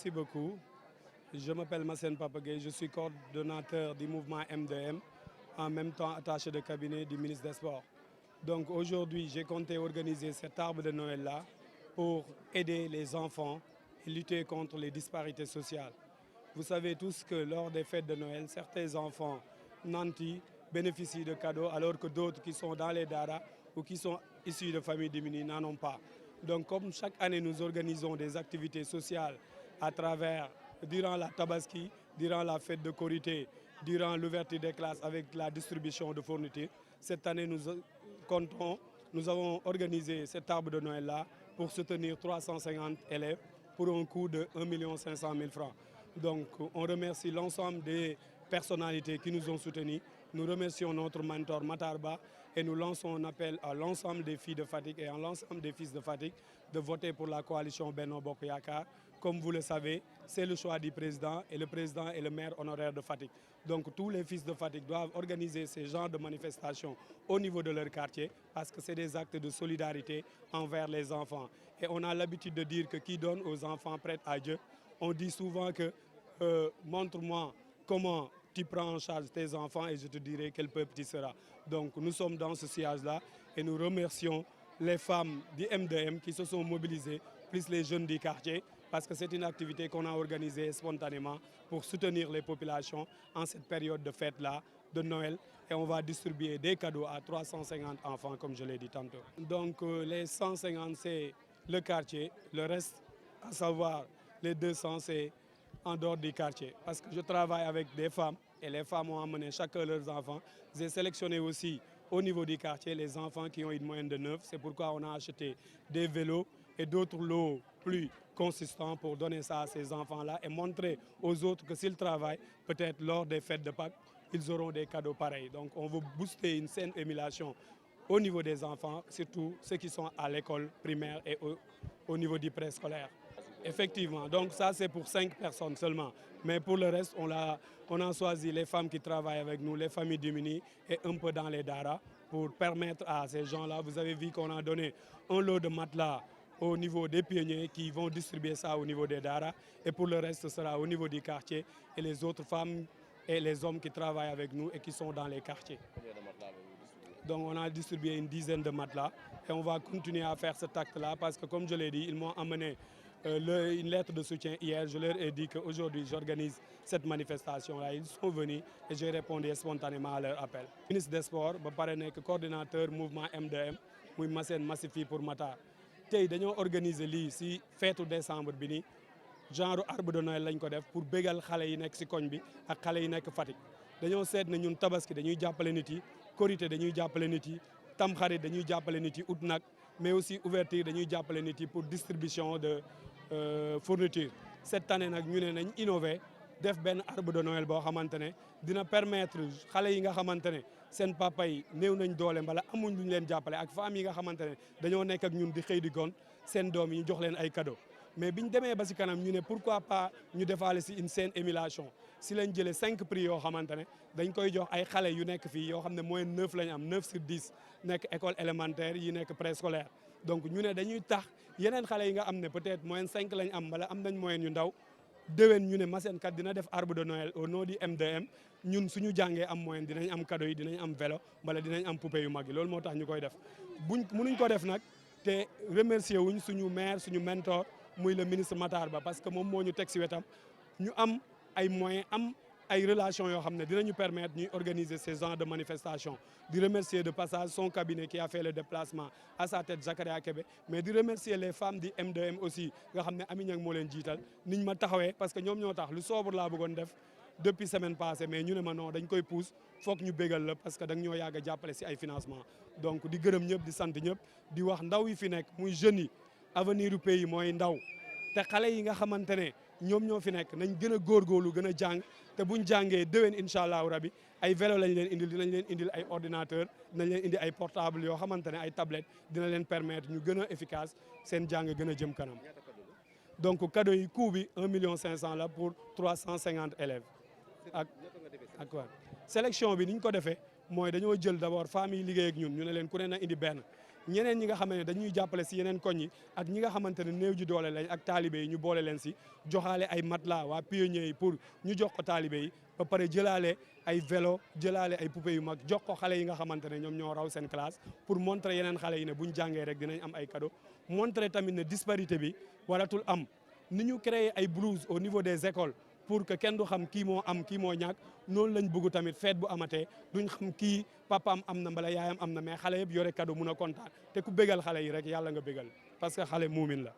Merci beaucoup. Je m'appelle Massène Papagay, je suis coordonnateur du mouvement M2M, en même temps attaché de cabinet du ministre des Sports. Donc aujourd'hui, j'ai compté organiser cet arbre de Noël-là pour aider les enfants et lutter contre les disparités sociales. Vous savez tous que lors des fêtes de Noël, certains enfants nantis bénéficient de cadeaux alors que d'autres qui sont dans les daras ou qui sont issus de familles démunies n'en ont pas. Donc comme chaque année nous organisons des activités sociales à travers, durant la Tabaski, durant la fête de Korité, durant l'ouverture des classes avec la distribution de fournitures, cette année nous avons organisé cet arbre de Noël-là pour soutenir 350 élèves pour un coût de 1 500 000 francs. Donc on remercie l'ensemble des personnalités qui nous ont soutenus. Nous remercions notre mentor Matarba et nous lançons un appel à l'ensemble des filles de Fatick et à l'ensemble des fils de Fatick de voter pour la coalition Benno Bokk Yakaar. Comme vous le savez, c'est le choix du président et le président est le maire honoraire de Fatick. Donc tous les fils de Fatick doivent organiser ces genres de manifestations au niveau de leur quartier parce que c'est des actes de solidarité envers les enfants. Et on a l'habitude de dire que qui donne aux enfants prête à Dieu. On dit souvent que montre-moi comment tu prends en charge tes enfants et je te dirai quel peuple tu seras. Donc nous sommes dans ce sillage-là et nous remercions les femmes du M2M qui se sont mobilisées, plus les jeunes du quartier, parce que c'est une activité qu'on a organisée spontanément pour soutenir les populations en cette période de fête-là, de Noël. Et on va distribuer des cadeaux à 350 enfants, comme je l'ai dit tantôt. Donc les 150, c'est le quartier. Le reste, à savoir les 200, c'est en dehors du quartier. Parce que je travaille avec des femmes et les femmes ont amené chacun leurs enfants. J'ai sélectionné aussi au niveau du quartier les enfants qui ont une moyenne de 9. C'est pourquoi on a acheté des vélos et d'autres lots plus consistants pour donner ça à ces enfants-là et montrer aux autres que s'ils travaillent, peut-être lors des fêtes de Pâques, ils auront des cadeaux pareils. Donc on veut booster une saine émulation au niveau des enfants, surtout ceux qui sont à l'école primaire et au niveau du préscolaire. Effectivement, donc ça c'est pour 5 personnes seulement. Mais pour le reste, on a choisi les femmes qui travaillent avec nous, les familles démunies et un peu dans les daras pour permettre à ces gens-là, vous avez vu qu'on a donné un lot de matelas au niveau des pionniers qui vont distribuer ça au niveau des daras et pour le reste ce sera au niveau du quartier et les autres femmes et les hommes qui travaillent avec nous et qui sont dans les quartiers. Combien de matelas avez-vous distribué? Donc on a distribué une dizaine de matelas et on va continuer à faire cet acte-là parce que comme je l'ai dit, ils m'ont amené une lettre de soutien hier. Je leur ai dit qu'aujourd'hui j'organise cette manifestation-là. Ils sont venus et j'ai répondu spontanément à leur appel. Ministre des Sports ba pare nekk coordinateur mouvement M2M muy Massène Massifi pour Matar tey dañoo organiser lii si feetu décembre bi nii genre arbre de Noël lañ ko def pour bégal xale yi nekk si koñ bi ak xale yi nekk Fatick. dañoo seet ne ñun tabaski dañuy jàppale nit yi korité dañuy jàppale nit yi tamxarit dañuy jàppale nit yi ut nag mais aussi ouverture dañuy jàppale nit yi pour distribution de fourniture. Cette année nag ñu ne nañ innové def benn arbre de Noël boo xamante ne dina permettre xale yi nga xamante ne seen papa yi néew nañ doole mbala amuñ lu ñu leen jàppale ak femmes yi nga xamante ne dañoo nekk ak ñun di xëy di gont seen doom yi ñu jox leen ay cadeaux. Mais biñ demee ba si kanam ñu ne pourquoi pas ñu defaale si une saine émulation si lañ jëlee 5 prix yoo xamante ne dañ koy jox ay xale yu nekk fii yoo xam ne moyenne 9 lañ am 9 sur 10 nekk école élémentaire yi nekk préscolaire. Donc ñu ne dañuy tax yeneen xale yi nga am ne peut-être moyenne 5 lañ am wala am nañ moyenne yu ndaw déwén ñu ne Massène kat dina def arbre de Noël au nom du M2M ñun suñu jàngee am moyenne dinañ am cadeau yi dinañ am vélo wala dinañ am poupée yu mag yi loolu moo tax ñu koy def mënuñ ko def nag te remercier wuñ suñu maire suñu mentor muy le ministre Matar Ba parce que moom moo ñu teg si wetam ñu am ay moyens am ay relations yoo xam ne dinañu permettre ñuy organiser ces genres de manifestations. Di remercier de passage son cabinet qui a fait le déplacement à sa tête Zakaria Kébé mais di remercier les femmes du M2M aussi nga xam ne Ami Niang moo leen jiital niñ ma taxawee parce que ñoom ñoo tax lu sobre laa bëggoon def depuis semaine passée mais ñu ne ma non dañ koy pousse foog ñu bégal la parce que da nga ñoo yàgg a jàppale si ay financement. Donc di gërëm ñëpp di sant ñëpp di wax ndaw yi fi nekk muy jeunes yi avenir du pays mooy ndaw te xale yi nga xamante ne ñoom ñoo fi nekk nañ gën a góorgóorlu gën a jàng te buñ jàngee déwén incha allahu rabi ay vélo lañ leen indil dinañ leen indil ay ordinateur dinañ leen indi ay portable yoo xamante ne ay tablette dina leen permettre ñu gën a efficace seen jàng gën a jëm kanam. Donc cadeau yi coût bi 1 500 000 la pour 350 élèves ak quoi sélection bi ni ñu ko defee mooy dañoo jël d'abord femmes yi liggéey ak ñun ñu ne leen ku ne na indi benn ñeneen ñi nga xam ne dañuy jàppale si yeneen koñ yi ak ñi nga xamante ne néew ji doole lañ ak taalibe yi ñu boole leen si joxaale ay matelas waa pionniers yi pour ñu jox ko taalibe yi ba pare jëlaale ay vélo jëlaale ay poupées yu mag jox ko xale yi nga xamante ne ñoom ñoo raw seen classe pour montrer yeneen xale yi ne buñ jàngee rek dinañ am ay cadeau montrer tamit ne disparité bi waratul am ni ñu créer ay blouse au niveau des écoles pour que kenn du xam kii moo am kii moo ñàkk noonu lañ bëgg tamit fête bu amatee duñ xam kii papaam am na mbala yaayam am na mais xale yëpp yore cadeau mun a kontaan te ku bégal xale yi rek yàlla nga bégal parce que xale muumin la